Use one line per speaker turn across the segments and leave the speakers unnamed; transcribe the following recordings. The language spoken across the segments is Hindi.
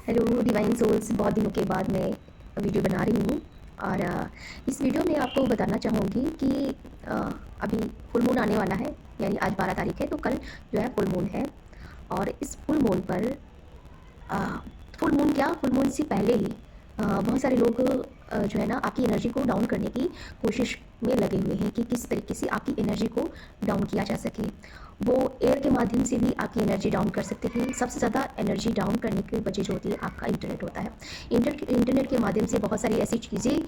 हेलो डिवाइन सोल्स, बहुत दिनों के बाद मैं वीडियो बना रही हूँ। और इस वीडियो में आपको बताना चाहूँगी कि अ, अभी फुल मून आने वाला है। यानी आज 12 तारीख है, तो कल जो है फुल मून है। और इस फुल मून पर अ, फुल मून क्या, फुल मून से पहले ही बहुत सारे लोग जो है ना आपकी एनर्जी को डाउन करने की कोशिश में लगे हुए हैं कि किस तरीके से आपकी एनर्जी को डाउन किया जा सके। वो एयर के माध्यम से भी आपकी एनर्जी डाउन कर सकते हैं। सबसे ज़्यादा एनर्जी डाउन करने की वजह जो होती है आपका इंटरनेट होता है। इंटरनेट के माध्यम से बहुत सारी ऐसी चीज़ें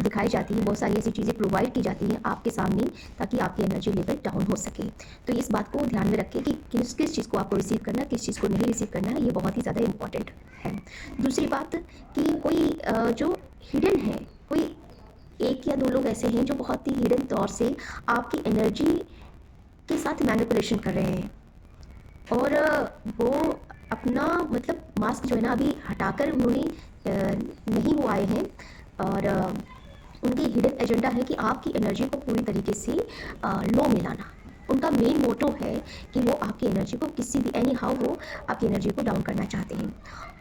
दिखाई जाती हैं, बहुत सारी ऐसी चीज़ें प्रोवाइड की जाती हैं आपके सामने, ताकि आपकी एनर्जी लेवल डाउन हो सके। तो इस बात को ध्यान में रखें कि किस किस चीज़ को आपको रिसीव करना है, किस चीज़ को नहीं रिसीव करना है। ये बहुत ही ज़्यादा इंपॉर्टेंट है। दूसरी बात कि कोई जो हिडन है, कोई एक या दो लोग ऐसे हैं जो बहुत ही हिडन तौर से आपकी एनर्जी के साथ मैनिपुलेशन कर रहे हैं। और वो अपना मतलब मास्क जो है ना अभी हटाकर उन्होंने नहीं वो आए हैं। और उनकी हिडन एजेंडा है कि आपकी एनर्जी को पूरी तरीके से लो में लाना। उनका मेन मोटो है कि वो आपकी एनर्जी को किसी भी एनी हाउ वो आपकी एनर्जी को डाउन करना चाहते हैं।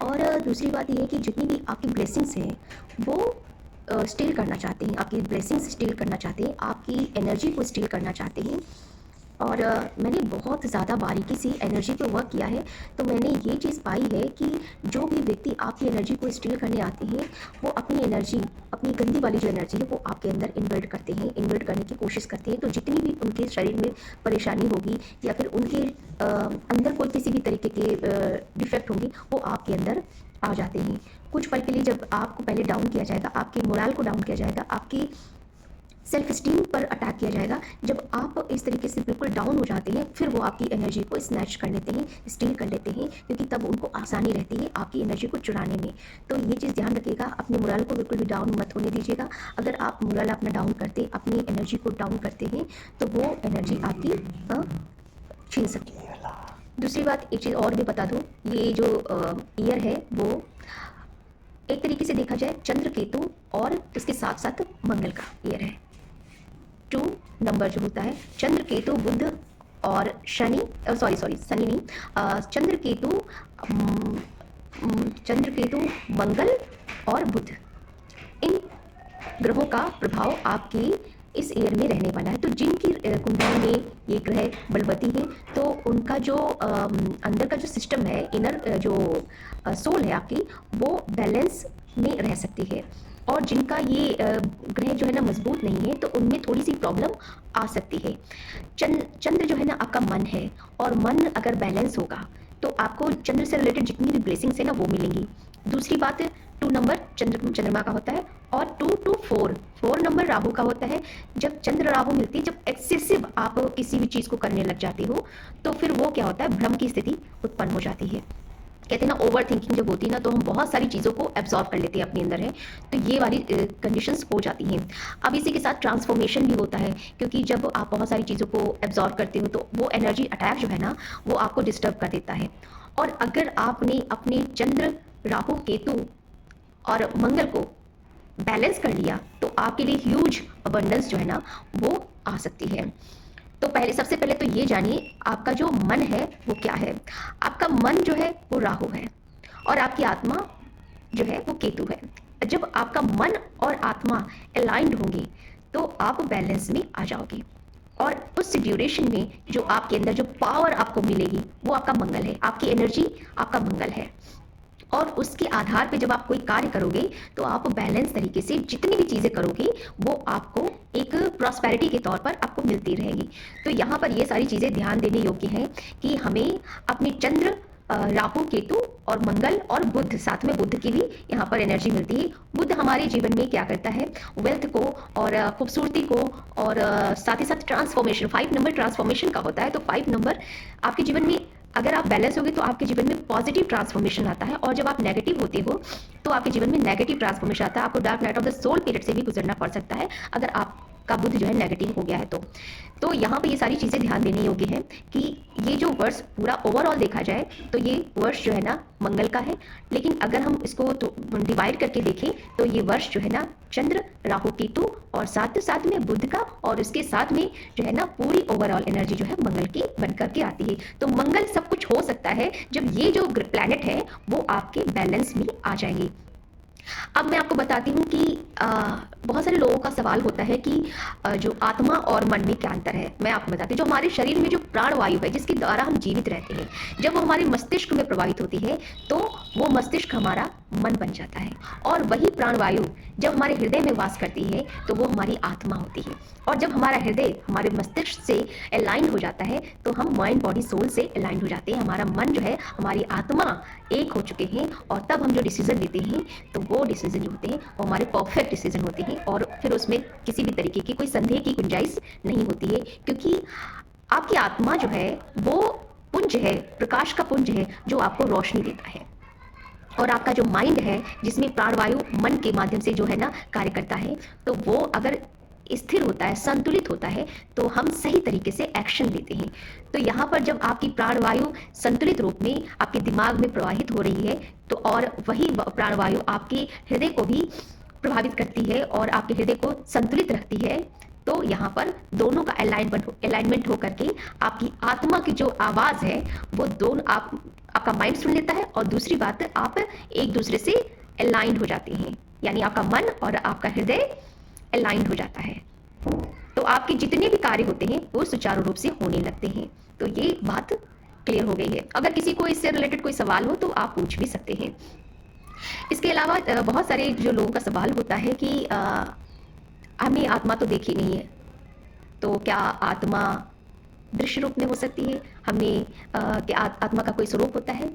और दूसरी बात ये है कि जितनी भी आपकी ब्लेसिंग्स हैं वो स्टील करना चाहते हैं, आपकी ब्लेसिंग्स स्टील करना चाहते हैं, आपकी एनर्जी को स्टील करना चाहते हैं। और मैंने बहुत ज़्यादा बारीकी से एनर्जी पे वर्क किया है, तो मैंने ये चीज़ पाई है कि जो भी व्यक्ति आपकी एनर्जी को स्टील करने आते हैं, वो अपनी एनर्जी, अपनी गंदी वाली जो एनर्जी है वो आपके अंदर इन्वर्ट करते हैं, इन्वर्ट करने की कोशिश करते हैं। तो जितनी भी उनके शरीर में परेशानी होगी या फिर उनके अंदर कोई किसी भी तरीके के डिफेक्ट होंगे, वो आपके अंदर आ जाते हैं। कुछ पल के लिए जब आपको पहले डाउन किया जाएगा, आपके मोरल को डाउन किया जाएगा, आपकी सेल्फ स्टीम पर अटैक किया जाएगा। जब आप इस तरीके से बिल्कुल डाउन हो जाते हैं, फिर वो आपकी एनर्जी को स्नैच कर लेते हैं, स्टील कर लेते हैं, क्योंकि तब उनको आसानी रहती है आपकी एनर्जी को चुराने में। तो ये चीज़ ध्यान रखिएगा, अपने मोरल को बिल्कुल भी डाउन मत होने दीजिएगा। अगर आप मोरल अपना डाउन करते, अपनी एनर्जी को डाउन करते हैं, तो वो एनर्जी आपकी छीन सकती है। दूसरी बात, एक चीज़ और भी बता दूँ, ये जो ईयर है वो एक तरीके से देखा जाए चंद्र केतु और उसके साथ साथ मंगल का ईयर है। 2 नंबर जो होता है, चंद्र केतु बुध और शनि, शनि नहीं, चंद्र केतु चंद्र केतु मंगल और बुध, इन ग्रहों का प्रभाव आपकी इस ईयर में रहने वाला है। तो जिनकी कुंडली में ये ग्रह बलवती हैं, तो उनका जो अंदर का जो सिस्टम है, इनर जो सोल है आपकी, वो बैलेंस में रह सकती है। और जिनका ये ग्रह जो है ना मजबूत नहीं है, तो उनमें थोड़ी सी प्रॉब्लम आ सकती है। चंद्र जो है ना आपका मन है, और मन अगर बैलेंस होगा तो आपको चंद्र से रिलेटेड जितनी भी ब्लेसिंग्स है ना वो मिलेंगी। दूसरी बात, 2 नंबर चंद्रमा का होता है, और 2 to 4 नंबर राहु का होता है। जब चंद्र राहु मिलती है, जब एक्सेसिव आप किसी भी चीज़ को करने लग जाते हो, तो फिर वो क्या होता है, भ्रम की स्थिति उत्पन्न हो जाती है। कहते हैं ना, ओवर थिंकिंग जब होती है ना, तो हम बहुत सारी चीज़ों को एब्जॉर्व कर लेते हैं अपने अंदर है, तो ये वाली कंडीशंस हो जाती हैं। अब इसी के साथ ट्रांसफॉर्मेशन भी होता है, क्योंकि जब आप बहुत सारी चीज़ों को एब्जॉर्व करते हो, तो वो एनर्जी अटैक जो है ना वो आपको डिस्टर्ब कर देता है। और अगर आपने अपने चंद्र, राहु, केतु और मंगल को बैलेंस कर लिया, तो आपके लिए ह्यूज अबंडेंस जो है ना वो आ सकती है। तो पहले, सबसे पहले तो ये जानिए आपका जो मन है वो क्या है। आपका मन जो है वो राहु है, और आपकी आत्मा जो है वो केतु है। जब आपका मन और आत्मा अलाइंड होंगे, तो आप बैलेंस में आ जाओगे। और उस ड्यूरेशन में जो आपके अंदर जो पावर आपको मिलेगी, वो आपका मंगल है, आपकी एनर्जी आपका मंगल है। और उसके आधार पे जब आप कोई कार्य करोगे, तो आप बैलेंस तरीके से जितनी भी चीज़ें करोगे, वो आपको एक प्रॉस्पेरिटी के तौर पर आपको मिलती रहेगी। तो यहाँ पर ये सारी चीज़ें ध्यान देने योग्य हैं कि हमें अपने चंद्र, राहु, केतु और मंगल और बुध, साथ में बुध की भी यहाँ पर एनर्जी मिलती है। बुध हमारे जीवन में क्या करता है, वेल्थ को और खूबसूरती को, और साथ ही साथ ट्रांसफॉर्मेशन, 5 नंबर ट्रांसफॉर्मेशन का होता है। तो 5 नंबर आपके जीवन में अगर आप बैलेंस होगे, तो आपके जीवन में पॉजिटिव ट्रांसफॉर्मेशन आता है। और जब आप नेगेटिव होते हो, तो आपके जीवन में नेगेटिव ट्रांसफॉर्मेशन आता है। आपको dark night of the soul period से भी गुजरना पड़ सकता है, अगर आप का बुध जो है नेगेटिव हो गया है। तो यहाँ पे ये सारी चीज़ें ध्यान देने योग्य है कि ये जो वर्ष पूरा ओवरऑल देखा जाए तो ये वर्ष जो है ना मंगल का है, लेकिन अगर हम इसको तो डिवाइड करके देखें तो ये वर्ष जो है ना चंद्र, राहु, केतु और साथ साथ में बुध का, और उसके साथ में जो है ना पूरी ओवरऑल एनर्जी जो है मंगल की बनकर के आती है। तो मंगल सब कुछ हो सकता है जब ये जो प्लैनेट है वो आपके बैलेंस में आ जाएंगे। अब मैं आपको बताती हूँ कि बहुत सारे लोगों का सवाल होता है कि जो आत्मा और मन में क्या अंतर है। मैं आपको बताती हूँ, जो हमारे शरीर में जो प्राणवायु है जिसके द्वारा हम जीवित रहते हैं, जब वो हमारे मस्तिष्क में प्रभावित होती है तो वो मस्तिष्क हमारा मन बन जाता है, और वही प्राणवायु जब हमारे हृदय में वास करती है तो वो हमारी आत्मा होती है। और जब हमारा हृदय हमारे मस्तिष्क से अलाइन हो जाता है तो हम माइंड बॉडी सोल से अलाइन हो जाते हैं, हमारा मन जो है, हमारी आत्मा एक हो चुके हैं, और तब हम जो डिसीजन लेते हैं तो वो डिसीजन होते हैं वो हमारे परफेक्ट डिसीजन होते हैं, और फिर उसमें किसी भी तरीके की कोई संदेह की गुंजाइश नहीं होती है, क्योंकि आपकी आत्मा जो है वो पुंज है, प्रकाश का पुंज है जो आपको रोशनी देता है। और आपका जो माइंड है जिसमें प्राणवायु मन के माध्यम से जो है ना कार्य करता है, तो वो अगर स्थिर होता है, संतुलित होता है, तो हम सही तरीके से एक्शन लेते हैं। तो यहाँ पर जब आपकी प्राणवायु संतुलित रूप में आपके दिमाग में प्रवाहित हो रही है तो और वही प्राणवायु आपके हृदय को भी प्रभावित करती है और आपके हृदय को संतुलित रखती है, तो यहाँ पर दोनों का अलाइनमेंट होकर के आपकी आत्मा की जो आवाज़ है वो दोनों आपका माइंड सुन लेता है, और दूसरी बात आप एक दूसरे से अलाइंड हो जाते हैं, यानी आपका मन और आपका हृदय अलाइंड हो जाता है। तो आपके जितने भी कार्य होते हैं वो सुचारू रूप से होने लगते हैं। तो ये बात क्लियर हो गई है। अगर किसी को इससे रिलेटेड कोई सवाल हो तो आप पूछ भी सकते हैं। इसके अलावा बहुत सारे जो लोगों का सवाल होता है कि हमने आत्मा तो देखी नहीं है, तो क्या आत्मा दृश्य रूप में हो सकती है? हमने क्या आत्मा का कोई स्वरूप होता है?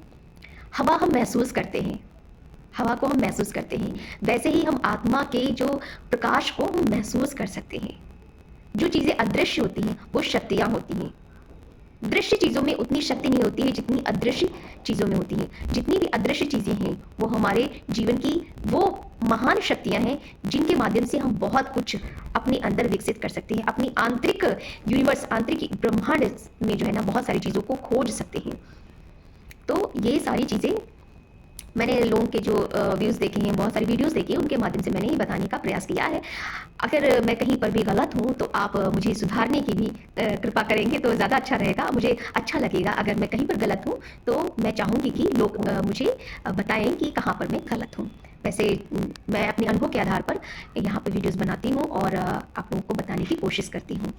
हवा हम महसूस करते हैं, हवा को हम महसूस करते हैं, वैसे ही हम आत्मा के जो प्रकाश को हम महसूस कर सकते हैं। जो चीज़ें अदृश्य होती हैं वो शक्तियाँ होती हैं। दृश्य चीज़ों में उतनी शक्ति नहीं होती है जितनी अदृश्य चीज़ों में होती है। जितनी भी अदृश्य चीज़ें हैं वो हमारे जीवन की वो महान शक्तियाँ हैं जिनके माध्यम से हम बहुत कुछ अपने अंदर विकसित कर सकते हैं, अपनी आंतरिक यूनिवर्स, आंतरिक ब्रह्मांड में जो है ना बहुत सारी चीज़ों को खोज सकते हैं। तो ये सारी चीज़ें मैंने लोगों के जो व्यूज़ देखे हैं, बहुत सारी वीडियोस देखी हैं, उनके माध्यम से मैंने ये बताने का प्रयास किया है। अगर मैं कहीं पर भी गलत हूँ तो आप मुझे सुधारने की भी कृपा करेंगे तो ज़्यादा अच्छा रहेगा, मुझे अच्छा लगेगा। अगर मैं कहीं पर गलत हूँ तो मैं चाहूँगी कि लोग मुझे बताएं कि कहाँ पर मैं गलत हूँ। वैसे मैं अपने अनुभव के आधार पर यहाँ पर वीडियोज़ बनाती हूँ और आप लोगों को बताने की कोशिश करती हूँ।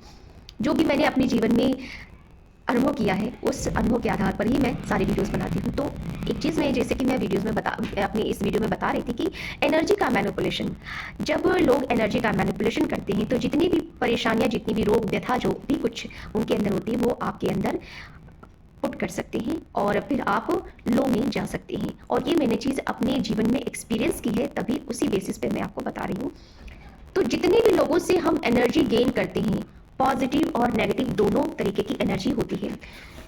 जो भी मैंने अपने जीवन में अनुभव किया है उस अनुभव के आधार पर ही मैं सारी वीडियोस बनाती हूँ। तो एक चीज़ में, जैसे कि मैं वीडियोस में अपनी इस वीडियो में बता रही थी कि एनर्जी का मैनिपुलेशन, जब लोग एनर्जी का मैनिपुलेशन करते हैं तो जितनी भी परेशानियाँ, जितनी भी रोग व्यथा जो भी कुछ उनके अंदर होती है वो आपके अंदर पुट कर सकते हैं और फिर आप लो में जा सकते हैं। और ये मैंने चीज़ अपने जीवन में एक्सपीरियंस की है, तभी उसी बेसिस पे मैं आपको बता रही हूँ। तो जितने भी लोगों से हम एनर्जी गेन करते हैं, पॉजिटिव और नेगेटिव दोनों तरीके की एनर्जी होती है,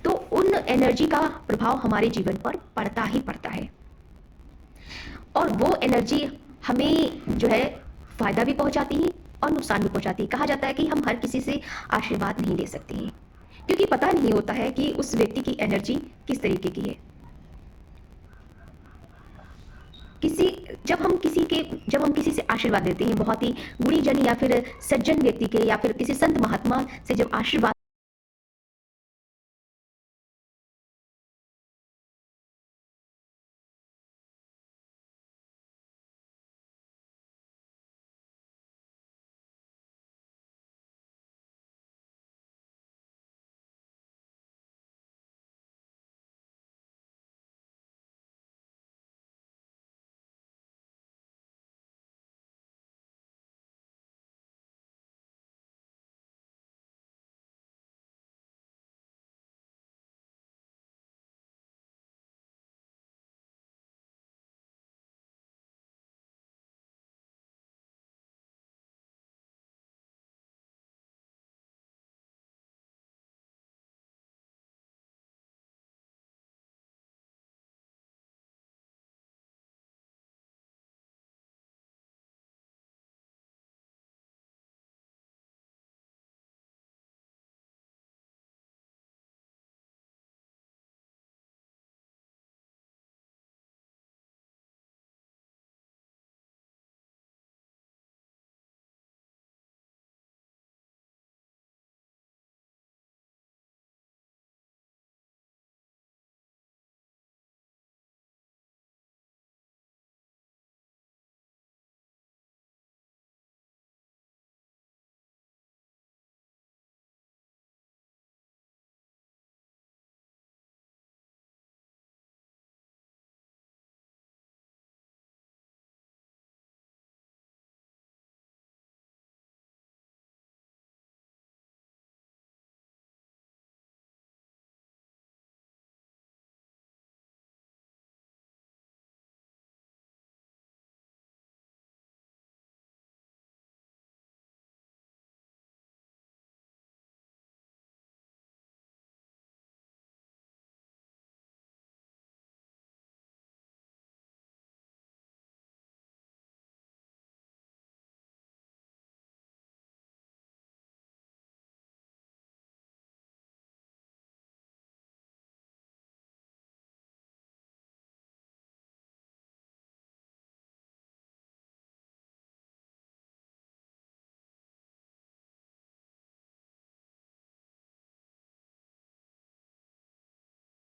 तो उन एनर्जी का प्रभाव हमारे जीवन पर पड़ता ही पड़ता है, और वो एनर्जी हमें जो है फायदा भी पहुंचाती है और नुकसान भी पहुंचाती है। कहा जाता है कि हम हर किसी से आशीर्वाद नहीं ले सकते हैं, क्योंकि पता नहीं होता है कि उस व्यक्ति की एनर्जी किस तरीके की है। जब हम किसी से आशीर्वाद लेते हैं, बहुत ही गुणीजन या फिर सज्जन व्यक्ति के या फिर किसी संत महात्मा से जब आशीर्वाद